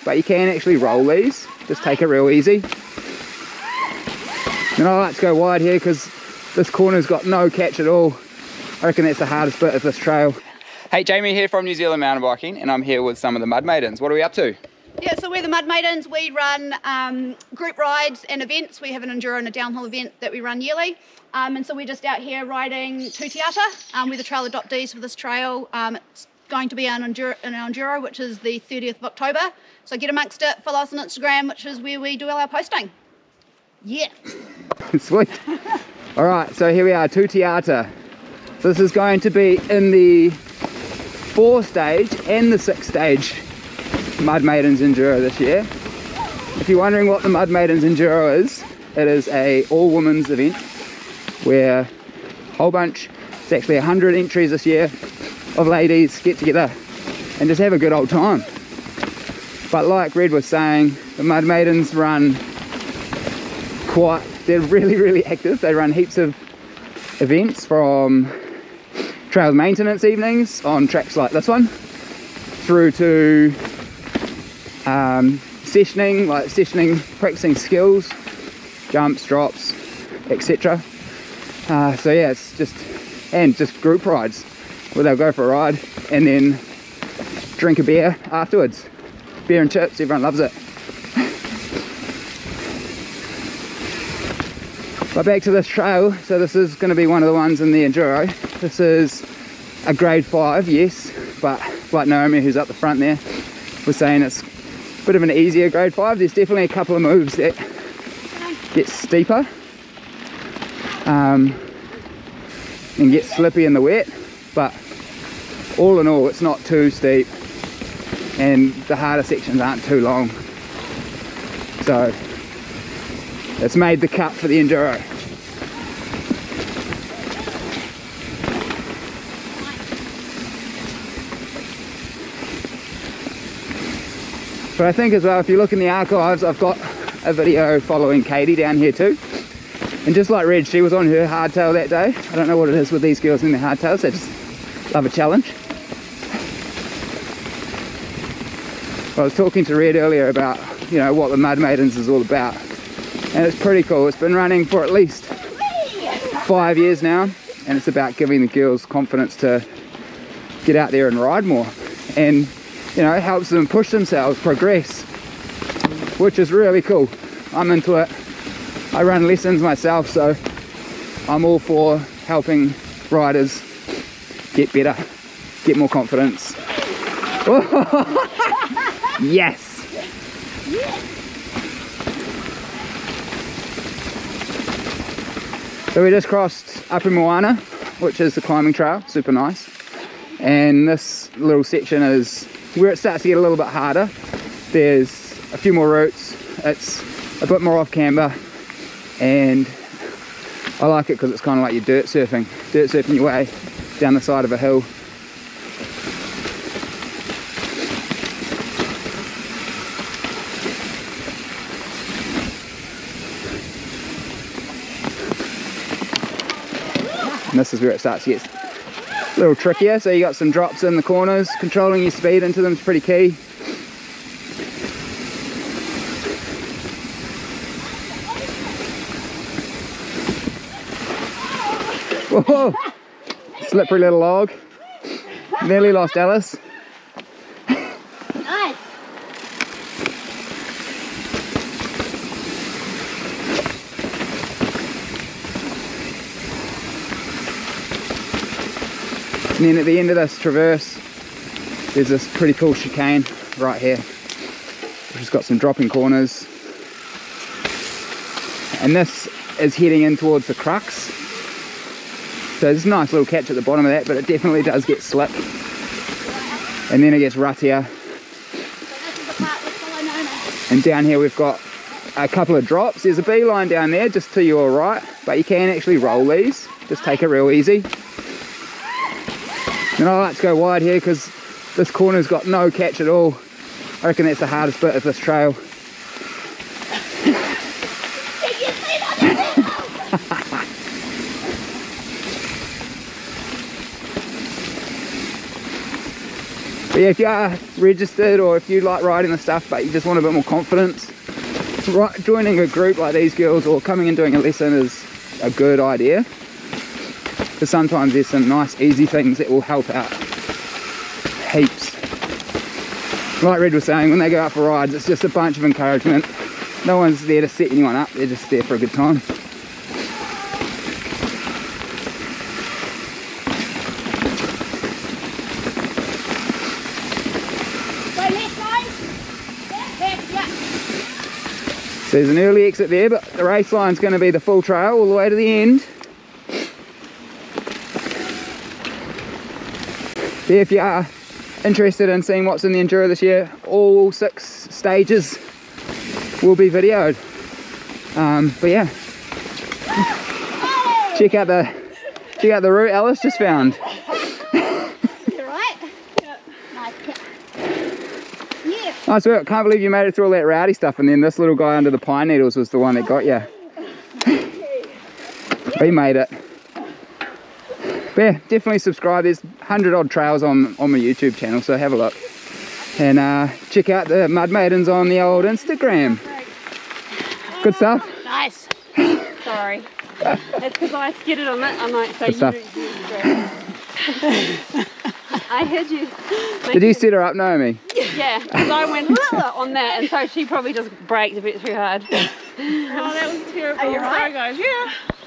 but you can actually roll these. Just take it real easy. And I like to go wide here because this corner's got no catch at all. I reckon that's the hardest bit of this trail. Hey, Jamie here from New Zealand Mountain Biking, and I'm here with some of the Mud Maidens. What are we up to? Yeah, so we're the Mud Maidens. We run group rides and events. We have an enduro and a downhill event that we run yearly. And so we're just out here riding teata. We're the trail adoptees for this trail. It's going to be an enduro, which is the 30th of October. So get amongst it, follow us on Instagram, which is where we do all our posting. Yeah. Sweet. All right, so here we are, teata. So this is going to be in the 4 stage and the 6 stage Mud Maidens Enduro this year. If you're wondering what the Mud Maidens Enduro is, it is a all-women's event where a whole bunch, it's actually 100 entries this year, of ladies get together and just have a good old time. But like Red was saying, the Mud Maidens run they're really active. They run heaps of events, from trail maintenance evenings on tracks like this one, through to sessioning, practicing skills, jumps, drops, etc. So yeah, it's just group rides where they'll go for a ride and then drink a beer afterwards. Beer and chips, everyone loves it. But back to this trail, so this is going to be one of the ones in the enduro. This is a grade 5, yes, but like Naomi, who's up the front there, was saying it's a bit of an easier grade 5. There's definitely a couple of moves that get steeper and get slippy in the wet, but all in all it's not too steep and the harder sections aren't too long, so it's made the cut for the enduro. But I think as well, if you look in the archives, I've got a video following Katie down here too. And just like Red, she was on her hardtail that day. I don't know what it is with these girls in their hardtails, they just love a challenge. I was talking to Red earlier about, you know, what the Mud Maidens is all about. And it's pretty cool. It's been running for at least 5 years now, and it's about giving the girls confidence to get out there and ride more. And you know, it helps them push themselves, progress, which is really cool. I'm into it. I run lessons myself, so I'm all for helping riders get better, get more confidence. Yes! So we just crossed Upper Moana, which is the climbing trail, super nice. And this little section is where it starts to get a little bit harder. There's a few more routes, it's a bit more off camber, and I like it because it's kind of like you're dirt surfing your way down the side of a hill. And this is where it starts to get a little trickier, so you got some drops in the corners. Controlling your speed into them is pretty key. Whoa! Slippery little log. Nearly lost Alice. Nice. And then at the end of this traverse, there's this pretty cool chicane right here, which has got some dropping corners. And this is heading in towards the crux. So there's a nice little catch at the bottom of that, but it definitely does get slick. And then it gets ruttier. And down here we've got a couple of drops. There's a beeline down there just to your right, but you can actually roll these. Just take it real easy. And I like to go wide here because this corner's got no catch at all. I reckon that's the hardest bit of this trail. But Yeah, if you are registered or if you like riding the stuff but you just want a bit more confidence, joining a group like these girls or coming and doing a lesson is a good idea, because sometimes there's some nice easy things that will help out heaps. Like Red was saying, when they go out for rides, it's just a bunch of encouragement. No one's there to set anyone up, they're just there for a good time. So there's an early exit there, but the race line's going to be the full trail all the way to the end. Yeah, if you are interested in seeing what's in the Enduro this year, all 6 stages will be videoed. But yeah, check out the route Alice just found. You right? Yep. Nice. Yeah. Nice work. Can't believe you made it through all that rowdy stuff, and then this little guy under the pine needles was the one that got you. We made it. But yeah, definitely subscribe. There's 100 odd trails on my YouTube channel, so have a look. And check out the Mud Maidens on the old Instagram. Good stuff. Nice. Sorry. It's because I skidded on that. I'm like, so Good stuff. I heard you. Did you set her up, Naomi? Yeah, because I went on that, and so she probably just braked a bit too hard. Oh, that was terrible. Are you right? Sorry, guys. Yeah.